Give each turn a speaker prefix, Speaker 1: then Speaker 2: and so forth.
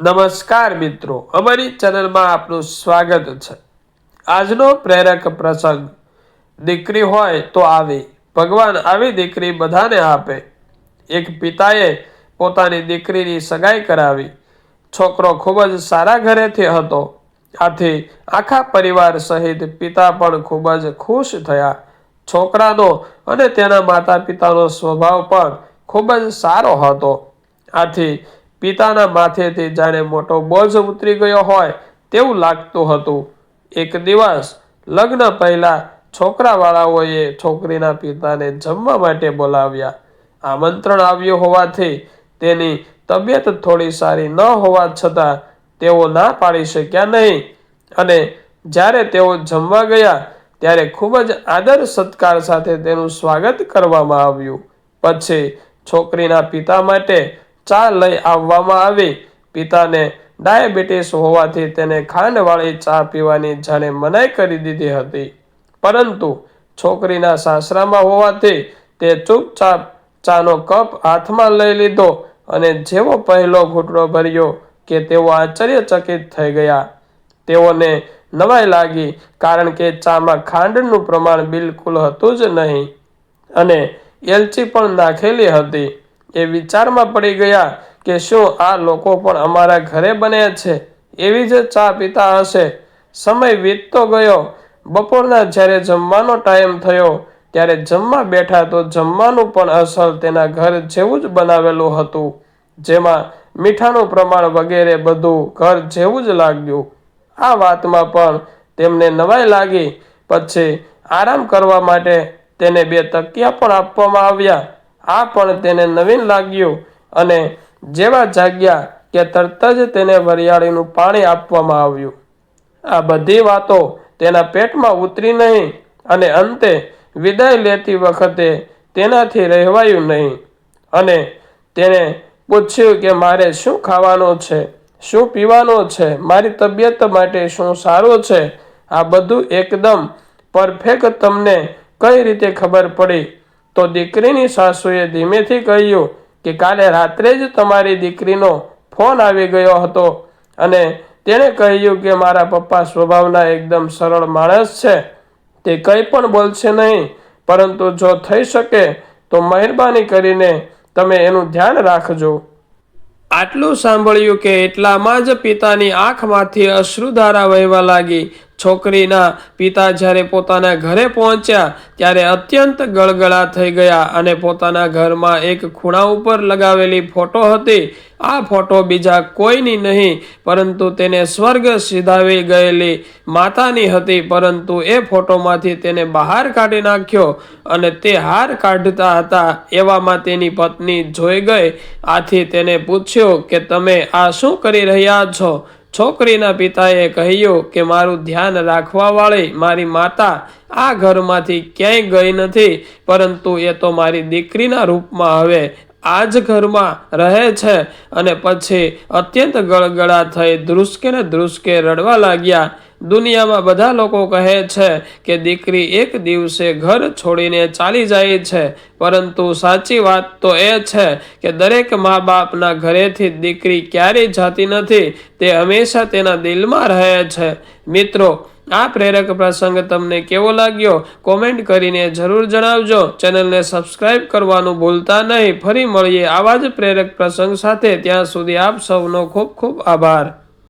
Speaker 1: નમસ્કાર મિત્રો, અમારી ચેનલમાં આપનું સ્વાગત છે। આજનો પ્રેરક પ્રસંગ, દીકરી હોય તો આવી, ભગવાન આવી દીકરી બધાને આપે। એક પિતાએ પોતાની દીકરીની સગાઈ કરાવી। છોકરો ખૂબ જ સારા ઘરેથી હતો, આથી આખા પરિવાર સહિત પિતા પણ ખૂબ જ ખુશ થયા। છોકરાનો અને તેના માતા પિતાનો સ્વભાવ પણ ખૂબ જ સારો હતો, આથી પિતાના માથેથી જાણે મોટો બોજ ઉતરી ગયો હોય તેવું લાગતું હતું। એક દિવસ લગ્ન પહેલા છોકરાવાળાઓએ છોકરીના પિતાને જમવા માટે બોલાવ્યા। આમંત્રણ આવ્યું હોવાથી તેની તબિયત થોડી સારી ન હોવા છતાં તેઓ ના પાડી શક્યા નહીં, અને જ્યારે તેઓ જમવા ગયા ત્યારે ખૂબ જ આદર સત્કાર સાથે તેનું સ્વાગત કરવામાં આવ્યું। પછી છોકરીના પિતા માટે ચા લઈ આવવામાં આવી। પિતાને ડાયાબિટીસ હોવાથી તેને ખાંડવાળી ચા પીવાની જાણે મનાઈ કરી દીધી હતી, પરંતુ છોકરીના સાસરામાં હોવાથી તે ચૂપચાપ ચાનો કપ હાથમાં લઈ લીધો અને જેવો પહેલો ઘૂંટડો ભર્યો કે તેઓ આશ્ચર્યચકિત થઈ ગયા। તેઓને નવાઈ લાગી, કારણ કે ચામાં ખાંડનું પ્રમાણ બિલકુલ હતું જ નહીં અને એલચી પણ નાખેલી હતી। એ વિચારમાં પડી ગયા કે શું આ લોકો પણ અમારા ઘરે બને છે એવી જ ચા પીતા હશે। સમય વીતતો ગયો। બપોરના જ્યારે જમવાનો ટાઈમ થયો ત્યારે જમવા બેઠા તો જમવાનું પણ અસલ તેના ઘર જેવું જ બનાવેલું હતું, જેમાં મીઠાનું પ્રમાણ વગેરે બધું ઘર જેવું જ લાગ્યું। આ વાતમાં પણ તેમને નવાઈ લાગી। પછી આરામ કરવા માટે તેને 2 તકિયા પણ આપવામાં આવ્યા। આ પણ તેને નવીન લાગ્યું, અને જેવા જાગ્યા કે તરત જ તેને વરિયાળીનું પાણી આપવામાં આવ્યું। આ બધી વાતો તેના પેટમાં ઉતરી નહીં, અને અંતે વિદાય લેતી વખતે તેનાથી રહેવાયું નહીં, અને તેણે પૂછ્યું કે મારે શું ખાવાનું છે, શું પીવાનું છે, મારી તબિયત માટે શું સારું છે, આ બધું એકદમ પરફેક્ટ તમને કઈ રીતે ખબર પડી? તો દીકરીની સાસુએ ધીમેથી કહ્યું કે કાલે રાત્રે જ તમારી દીકરીનો ફોન આવી ગયો હતો, અને તેણે કહ્યું કે મારા પપ્પા સ્વભાવના એકદમ સરળ માણસ છે, તે કંઈ પણ બોલશે નહીં, પરંતુ જો થઈ શકે તો મહેરબાની કરીને તમે એનું ધ્યાન રાખજો। આટલું સાંભળ્યું કે એટલામાં જ પિતાની આંખમાંથી અશ્રુધારા વહેવા લાગી। છોકરીના પિતા જ્યારે પોતાના ઘરે પહોંચ્યા ત્યારે અત્યંત ગળગળા થઈ ગયા, અને પોતાના ઘરમાં એક ખૂણા ઉપર લગાવેલી ફોટો હતી। આ ફોટો બીજા કોઈની નહીં પરંતુ તેને સ્વર્ગ સીધાવી ગયેલી માતાની હતી, પરંતુ એ ફોટોમાંથી તેને બહાર કાઢી નાખ્યો, અને તે હાર કાઢતા હતા એવામાં તેની પત્ની જોઈ ગઈ। આથી તેને પૂછ્યું કે તમે આ શું કરી રહ્યા છો? છોકરીના પિતાએ કહ્યું કે મારું ધ્યાન રાખવાવાળી મારી માતા આ ઘરમાંથી ક્યાંય ગઈ નથી, પરંતુ એ તો મારી દીકરીના રૂપમાં હવે આ જ ઘરમાં રહે છે। અને પછી અત્યંત ગળગળા થઈ ધ્રુસકે ને ધ્રુસકે રડવા લાગ્યા। દુનિયામાં બધા લોકો કહે છે કે દીકરી એક દિવસે ઘર છોડીને ચાલી જાય છે, પરંતુ સાચી વાત તો એ છે કે દરેક મા બાપના ઘરેથી દીકરી ક્યારેય જાતી નથી, તે હંમેશા તેના દિલમાં રહે છે। મિત્રો, આ પ્રેરક પ્રસંગ તમને કેવો લાગ્યો કોમેન્ટ કરીને જરૂર જણાવજો। ચેનલને સબસ્ક્રાઇબ કરવાનું ભૂલતા નહીં। ફરી મળીએ આવા જ પ્રેરક પ્રસંગ સાથે, ત્યાં સુધી આપ સૌનો ખૂબ ખૂબ આભાર।